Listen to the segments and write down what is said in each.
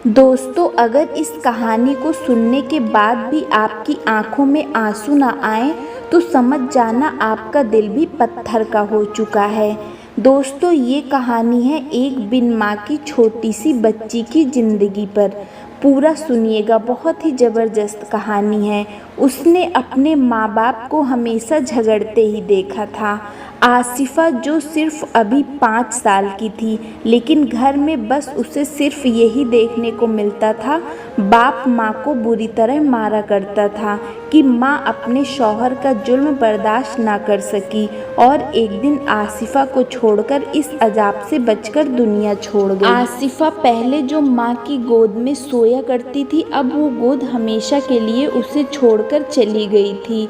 दोस्तों, अगर इस कहानी को सुनने के बाद भी आपकी आंखों में आंसू ना आए तो समझ जाना आपका दिल भी पत्थर का हो चुका है। दोस्तों, ये कहानी है एक बिन माँ की छोटी सी बच्ची की ज़िंदगी पर। पूरा सुनिएगा, बहुत ही ज़बरदस्त कहानी है। उसने अपने माँ बाप को हमेशा झगड़ते ही देखा था। आसिफ़ा जो सिर्फ अभी 5 साल की थी, लेकिन घर में बस उसे सिर्फ यही देखने को मिलता था, बाप माँ को बुरी तरह मारा करता था कि माँ अपने शौहर का जुल्म बर्दाश्त ना कर सकी और एक दिन आसिफ़ा को छोड़कर इस अजाब से बचकर दुनिया छोड़ गई। आसिफ़ा पहले जो माँ की गोद में सोया करती थी, अब वो गोद हमेशा के लिए उसे छोड़कर चली गई थी।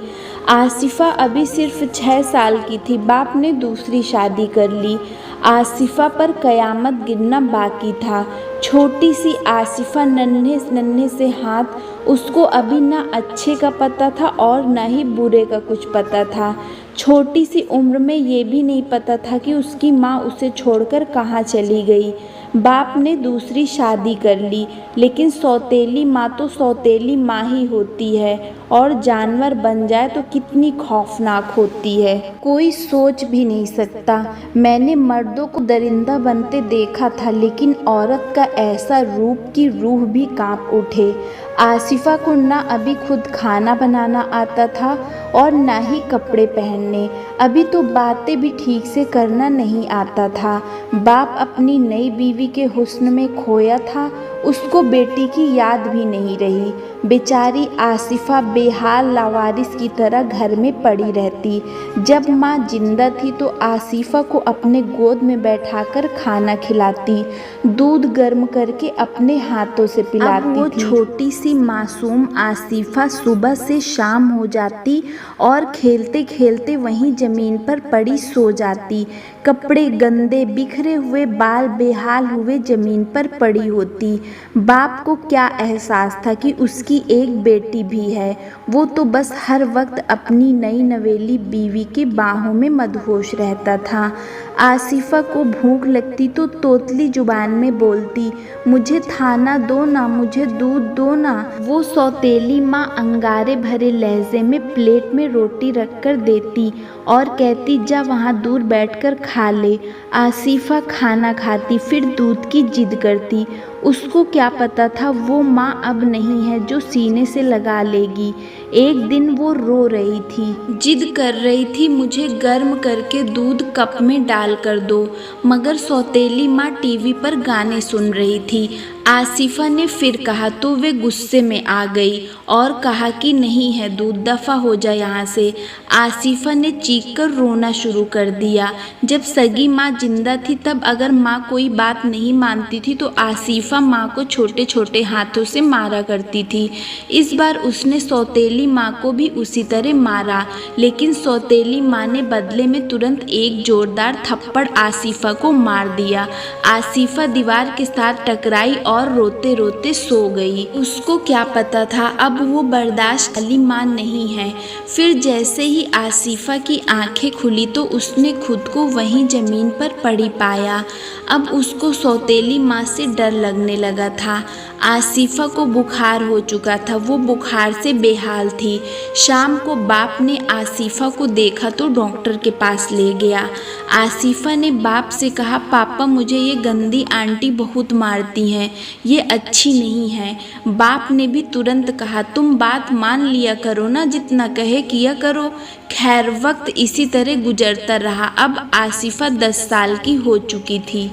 आसिफ़ा अभी सिर्फ 6 साल की थी। बाप ने दूसरी शादी कर ली। आसिफ़ा पर कयामत गिरना बाकी था। छोटी सी आसिफ़ा, नन्हे नन्हे से हाथ, उसको अभी ना अच्छे का पता था और ना ही बुरे का कुछ पता था। छोटी सी उम्र में ये भी नहीं पता था कि उसकी माँ उसे छोड़कर कहाँ चली गई। बाप ने दूसरी शादी कर ली, लेकिन सौतेली माँ तो सौतेली माँ ही होती है और जानवर बन जाए तो कितनी खौफनाक होती है, कोई सोच भी नहीं सकता। मैंने मर्दों को दरिंदा बनते देखा था, लेकिन औरत का ऐसा रूप कि रूह भी कांप उठे। आसिफ़ा को ना अभी खुद खाना बनाना आता था और ना ही कपड़े पहनने। अभी तो बातें भी ठीक से करना नहीं आता था। बाप अपनी नई बीवी के हुस्न में खोया था, उसको बेटी की याद भी नहीं रही। बेचारी आसिफ़ा बेहाल लावारिस की तरह घर में पड़ी रहती। जब माँ जिंदा थी तो आसिफ़ा को अपने गोद में बैठाकर खाना खिलाती, दूध गर्म करके अपने हाथों से पिलाती थी। वो छोटी सी मासूम आसिफ़ा सुबह से शाम हो जाती और खेलते खेलते वहीं ज़मीन पर पड़ी सो जाती। कपड़े गंदे, बिखरे हुए बाल बेहाल हुए ज़मीन पर पड़ी होती। बाप को क्या एहसास था कि उसकी एक बेटी भी है। वो तो बस हर वक्त अपनी नई नवेली बीवी की बाहों में मदहोश रहता था। आसिफ़ा को भूख लगती तो तोतली जुबान में बोलती, मुझे खाना दो ना, मुझे दूध दो ना। वो सौतेली माँ अंगारे भरे लहजे में प्लेट में रोटी रखकर देती और कहती, जा वहाँ दूर बैठकर खा ले। आसिफ़ा खाना खाती, फिर दूध की जिद करती। उसको क्या पता था वो माँ अब नहीं है जो सीने से लगा लेगी। एक दिन वो रो रही थी, जिद कर रही थी, मुझे गर्म करके दूध कप में डाल कर दो, मगर सौतेली माँ टीवी पर गाने सुन रही थी। आसिफ़ा ने फिर कहा तो वे गुस्से में आ गई और कहा कि नहीं है दूध, दफ़ा हो जा यहाँ से। आसिफ़ा ने चीखकर रोना शुरू कर दिया। जब सगी माँ जिंदा थी तब अगर माँ कोई बात नहीं मानती थी तो आसिफ़ा माँ को छोटे छोटे हाथों से मारा करती थी। इस बार उसने सौतेली माँ को भी उसी तरह मारा, लेकिन सौतेली माँ ने बदले में तुरंत एक जोरदार थप्पड़ आसिफ़ा को मार दिया। आसिफ़ा दीवार के साथ टकराई और रोते रोते सो गई। उसको क्या पता था अब वो बर्दाश्त वाली माँ नहीं है। फिर जैसे ही आसिफ़ा की आंखें खुली तो उसने खुद को वहीं ज़मीन पर पड़ी पाया। अब उसको सौतेली माँ से डर लगने लगा था। आसिफ़ा को बुखार हो चुका था, वो बुखार से बेहाल थी। शाम को बाप ने आसिफ़ा को देखा तो डॉक्टर के पास ले गया। आसिफ़ा ने बाप से कहा, पापा मुझे ये गंदी आंटी बहुत मारती हैं, ये अच्छी नहीं है। बाप ने भी तुरंत कहा, तुम बात मान लिया करो ना, जितना कहे किया करो। खैर वक्त इसी तरह गुजरता रहा। अब आसिफ़ा 10 साल की हो चुकी थी,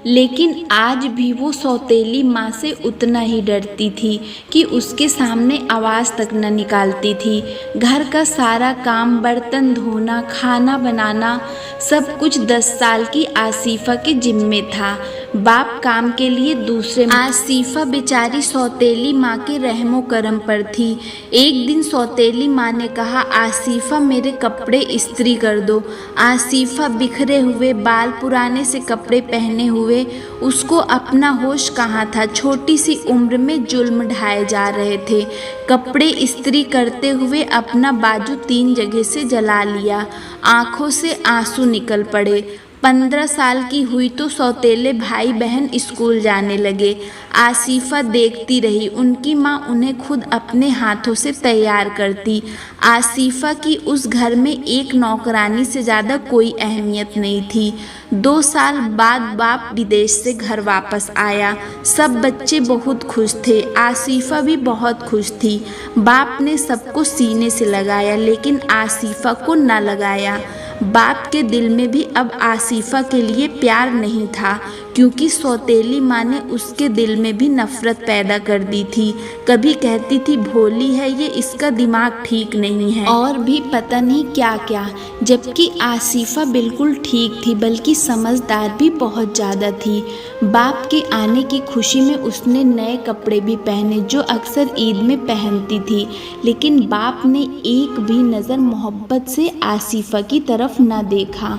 लेकिन आज भी वो सौतेली माँ से उतना ही डरती थी कि उसके सामने आवाज़ तक न निकालती थी। घर का सारा काम, बर्तन धोना, खाना बनाना, सब कुछ 10 साल की आसिफ़ा के जिम्मे था। बाप काम के लिए दूसरे। आसिफ़ा बेचारी सौतेली माँ के रहमो करम पर थी। एक दिन सौतेली माँ ने कहा, आसिफ़ा मेरे कपड़े इस्त्री कर दो। आसिफ़ा बिखरे हुए बाल, पुराने से कपड़े पहने हुए, उसको अपना होश कहाँ था। छोटी सी उम्र में जुल्म ढाए जा रहे थे। कपड़े इस्त्री करते हुए अपना बाजू 3 जगह से जला लिया। आंखों से आंसू निकल पड़े। 15 साल की हुई तो सौतेले भाई बहन स्कूल जाने लगे। आसिफा देखती रही, उनकी माँ उन्हें खुद अपने हाथों से तैयार करती। आसिफा की उस घर में एक नौकरानी से ज़्यादा कोई अहमियत नहीं थी। 2 साल बाद बाप विदेश से घर वापस आया। सब बच्चे बहुत खुश थे, आसिफा भी बहुत खुश थी। बाप ने सबको सीने से लगाया, लेकिन आसिफा को न लगाया। बाप के दिल में भी अब आसिफा के लिए प्यार नहीं था, क्योंकि सौतेली माँ ने उसके दिल में भी नफरत पैदा कर दी थी। कभी कहती थी भोली है ये, इसका दिमाग ठीक नहीं है, और भी पता नहीं क्या क्या। जबकि आसिफा बिल्कुल ठीक थी, बल्कि समझदार भी बहुत ज़्यादा थी। बाप के आने की खुशी में उसने नए कपड़े भी पहने, जो अक्सर ईद में पहनती थी। लेकिन बाप ने एक भी नज़र मोहब्बत से आसिफा की तरफ न देखा।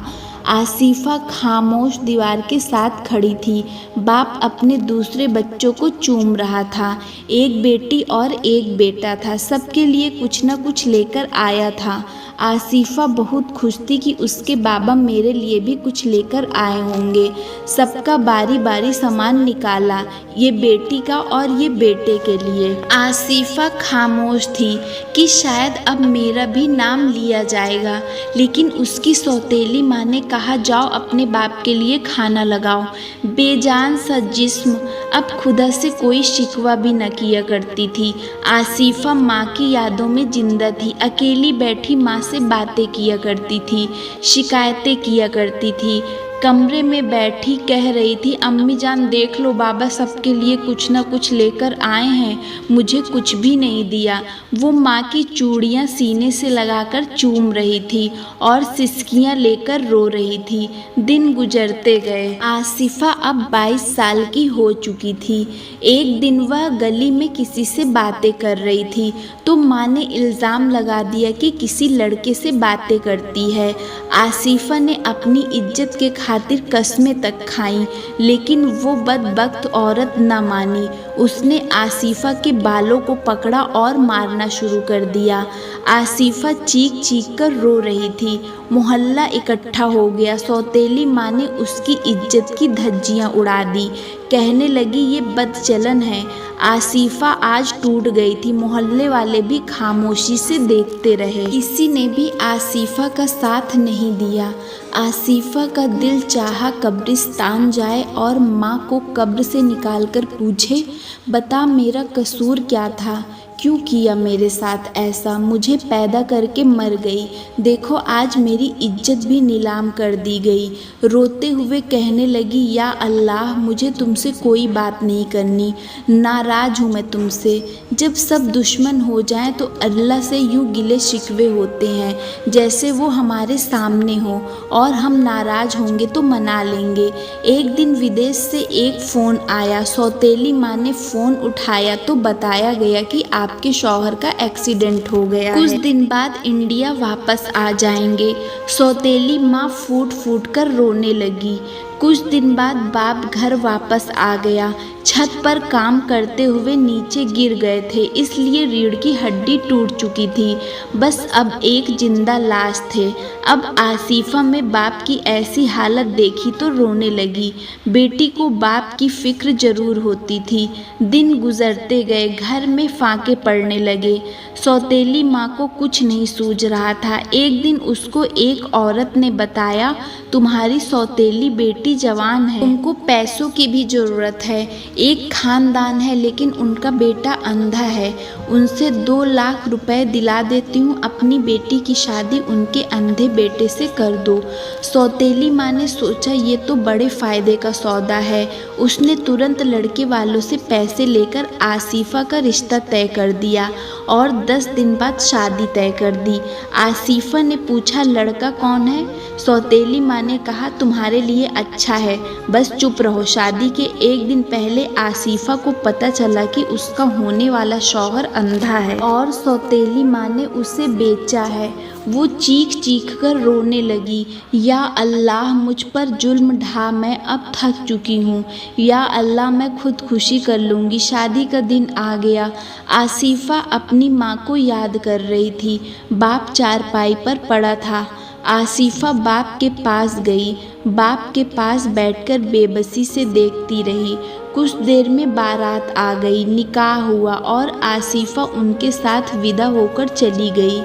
आसिफा खामोश दीवार के साथ खड़ी थी। बाप अपने दूसरे बच्चों को चूम रहा था। एक बेटी और एक बेटा था, सबके लिए कुछ न कुछ लेकर आया था। आसिफा बहुत खुश थी कि उसके बाबा मेरे लिए भी कुछ लेकर आए होंगे। सबका बारी बारी सामान निकाला, ये बेटी का और ये बेटे के लिए। आसिफा खामोश थी कि शायद अब मेरा भी नाम लिया जाएगा, लेकिन उसकी सौतेली माँ ने कहा जाओ अपने बाप के लिए खाना लगाओ। बेजान सा जिस्म अब खुदा से कोई शिकवा भी न किया करती थी। आसिफा माँ की यादों में जिंदा थी। अकेली बैठी माँ से बातें किया करती थी, शिकायतें किया करती थी। कमरे में बैठी कह रही थी अम्मी जान देख लो, बाबा सबके लिए कुछ न कुछ लेकर आए हैं, मुझे कुछ भी नहीं दिया। वो माँ की चूड़ियाँ सीने से लगाकर चूम रही थी और सिसकियाँ लेकर रो रही थी। दिन गुजरते गए। आसिफा अब 22 साल की हो चुकी थी। एक दिन वह गली में किसी से बातें कर रही थी तो माँ ने इल्ज़ाम लगा दिया कि किसी लड़के से बातें करती है। आसिफा ने अपनी इज्जत के खातिर कस्में तक खाईं, लेकिन वो बदबख्त औरत न मानी। उसने आसिफा के बालों को पकड़ा और मारना शुरू कर दिया। आसिफा चीख चीख कर रो रही थी। मोहल्ला इकट्ठा हो गया। सौतेली माँ ने उसकी इज्जत की धज्जियाँ उड़ा दी। कहने लगी ये बदचलन है। आसिफा आज टूट गई थी। मोहल्ले वाले भी खामोशी से देखते रहे। किसी ने भी आसिफा का साथ नहीं दिया। आसिफा का दिल चाहा कब्रिस्तान जाए और माँ को कब्र से निकालकर पूछे बता मेरा कसूर क्या था, क्यों किया मेरे साथ ऐसा, मुझे पैदा करके मर गई, देखो आज मेरी इज्जत भी नीलाम कर दी गई। रोते हुए कहने लगी या अल्लाह मुझे तुमसे कोई बात नहीं करनी, नाराज़ हूँ मैं तुमसे। जब सब दुश्मन हो जाएं तो अल्लाह से यूँ गिले शिकवे होते हैं जैसे वो हमारे सामने हो, और हम नाराज़ होंगे तो मना लेंगे। एक दिन विदेश से एक फ़ोन आया। सौतेली माँ ने फ़ोन उठाया तो बताया गया कि आपके शौहर का एक्सीडेंट हो गया। कुछ दिन बाद इंडिया वापस आ जाएंगे। सौतेली माँ फूट फूट कर रोने लगी। कुछ दिन बाद बाप घर वापस आ गया। छत पर काम करते हुए नीचे गिर गए थे, इसलिए रीढ़ की हड्डी टूट चुकी थी। बस अब एक जिंदा लाश थे। अब आसिफा में बाप की ऐसी हालत देखी तो रोने लगी। बेटी को बाप की फिक्र जरूर होती थी। दिन गुजरते गए, घर में फाके पड़ने लगे। सौतेली माँ को कुछ नहीं सूझ रहा था। एक दिन उसको एक औरत ने बताया तुम्हारी सौतेली बेटी जवान है, तुमको पैसों की भी ज़रूरत है। एक खानदान है लेकिन उनका बेटा अंधा है, उनसे 2 लाख रुपए दिला देती हूँ, अपनी बेटी की शादी उनके अंधे बेटे से कर दो। सौतेली माँ ने सोचा ये तो बड़े फ़ायदे का सौदा है। उसने तुरंत लड़के वालों से पैसे लेकर आसिफा का रिश्ता तय कर दिया और 10 दिन बाद शादी तय कर दी। आसिफा ने पूछा लड़का कौन है? सौतेली माँ ने कहा तुम्हारे लिए अच्छा है, बस चुप रहो। शादी के एक दिन पहले आसिफा को पता चला कि उसका होने वाला शौहर अंधा है और सौतेली माँ ने उसे बेचा है। वो चीख चीख कर रोने लगी, या अल्लाह मुझ पर जुल्म ढा, मैं अब थक चुकी हूँ, या अल्लाह मैं खुदकुशी कर लूँगी। शादी का दिन आ गया। आसिफा अपनी माँ को याद कर रही थी। बाप चारपाई पर पड़ा था। आसिफा बाप के पास गई। बाप के पास बैठकर बेबसी से देखती रही। कुछ देर में बारात आ गई, निकाह हुआ और आसिफा उनके साथ विदा होकर चली गई।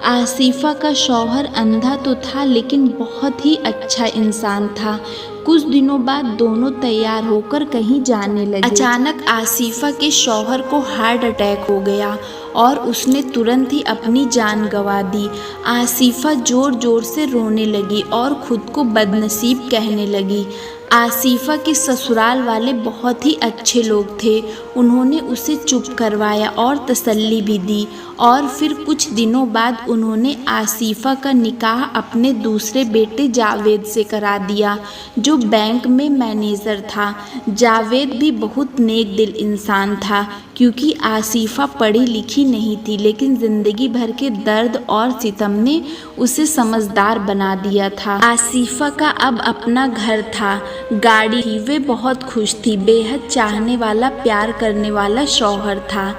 आसिफा का शौहर अंधा तो था लेकिन बहुत ही अच्छा इंसान था। कुछ दिनों बाद दोनों तैयार होकर कहीं जाने लगे। अचानक आसिफा के शौहर को हार्ट अटैक हो गया और उसने तुरंत ही अपनी जान गंवा दी। आसिफा जोर जोर से रोने लगी और खुद को बदनसीब कहने लगी। आसिफा के ससुराल वाले बहुत ही अच्छे लोग थे। उन्होंने उसे चुप करवाया और तसल्ली भी दी और फिर कुछ दिनों बाद उन्होंने आसिफा का निकाह अपने दूसरे बेटे जावेद से करा दिया, जो बैंक में मैनेजर था। जावेद भी बहुत नेक दिल इंसान था, क्योंकि आसिफा पढ़ी लिखी नहीं थी, लेकिन ज़िंदगी भर के दर्द और सितम ने उसे समझदार बना दिया था। आसिफा का अब अपना घर था, गाड़ी थी, वे बहुत खुश थी। बेहद चाहने वाला, प्यार करने वाला शौहर था।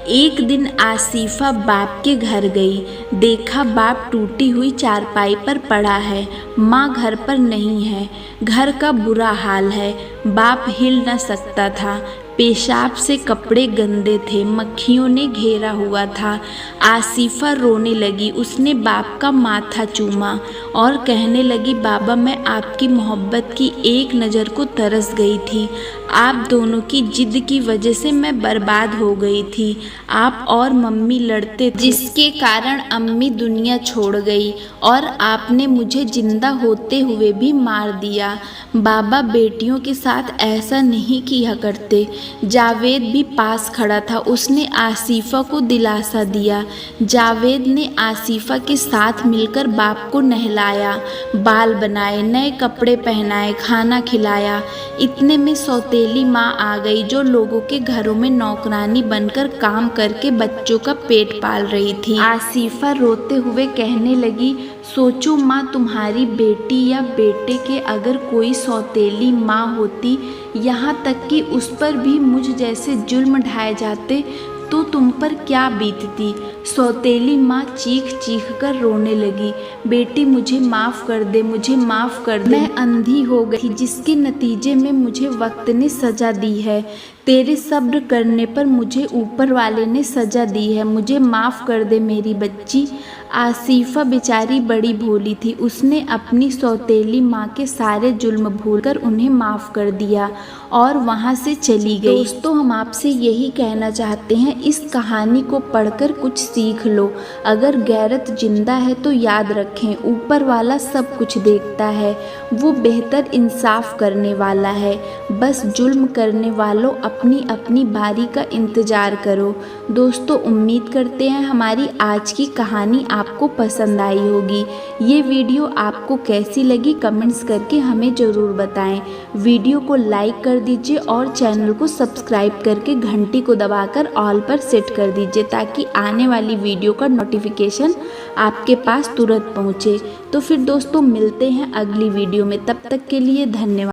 एक दिन आसिफा बाप के घर गई। देखा बाप टूटी हुई चारपाई पर पड़ा है, माँ घर पर नहीं है। घर का बुरा हाल है, बाप हिल न सकता था। पेशाब से कपड़े गंदे थे, मक्खियों ने घेरा हुआ था। आसिफा रोने लगी। उसने बाप का माथा चूमा और कहने लगी, बाबा मैं आपकी मोहब्बत की एक नज़र को तरस गई थी। आप दोनों की जिद की वजह से मैं बर्बाद हो गई थी। आप और मम्मी लड़ते थे, जिसके कारण अम्मी दुनिया छोड़ गई और आपने मुझे जिंदा होते हुए भी मार दिया। बाबा बेटियों के साथ ऐसा नहीं किया करते। जावेद भी पास खड़ा था, उसने आसिफा को दिलासा दिया। जावेद ने आसिफा के साथ मिलकर बाप को नहलाया, बाल बनाए, नए कपड़े पहनाए, खाना खिलाया। इतने में सौतेली माँ आ गई, जो लोगों के घरों में नौकरानी बनकर काम करके बच्चों का पेट पाल रही थी। आसिफा रोते हुए कहने लगी, सोचो माँ, तुम्हारी बेटी या बेटे के अगर कोई सौतेली माँ होती, यहाँ तक कि उस पर भी मुझ जैसे जुल्म ढाए जाते, तो तुम पर क्या बीतती। सौतेली माँ चीख चीख कर रोने लगी, बेटी मुझे माफ़ कर दे, मुझे माफ़ कर दे। मैं अंधी हो गई, जिसके नतीजे में मुझे वक्त ने सज़ा दी है। तेरे सब्र करने पर मुझे ऊपर वाले ने सज़ा दी है। मुझे माफ़ कर दे मेरी बच्ची। आसिफा बेचारी बड़ी भोली थी। उसने अपनी सौतेली माँ के सारे जुल्म भूलकर उन्हें माफ़ कर दिया और वहाँ से चली गई। दोस्तों, हम आपसे यही कहना चाहते हैं, इस कहानी को पढ़कर कुछ सीख लो। अगर गैरत जिंदा है तो याद रखें, ऊपर वाला सब कुछ देखता है। वो बेहतर इंसाफ करने वाला है। बस जुल्म करने वालों, अपनी अपनी बारी का इंतज़ार करो। दोस्तों, उम्मीद करते हैं हमारी आज की कहानी आपको पसंद आई होगी। ये वीडियो आपको कैसी लगी कमेंट्स करके हमें ज़रूर बताएं। वीडियो को लाइक कर दीजिए और चैनल को सब्सक्राइब करके घंटी को दबाकर ऑल पर सेट कर दीजिए, ताकि आने वाली वीडियो का नोटिफिकेशन आपके पास तुरंत पहुँचे। तो फिर दोस्तों, मिलते हैं अगली वीडियो में। तब तक के लिए धन्यवाद।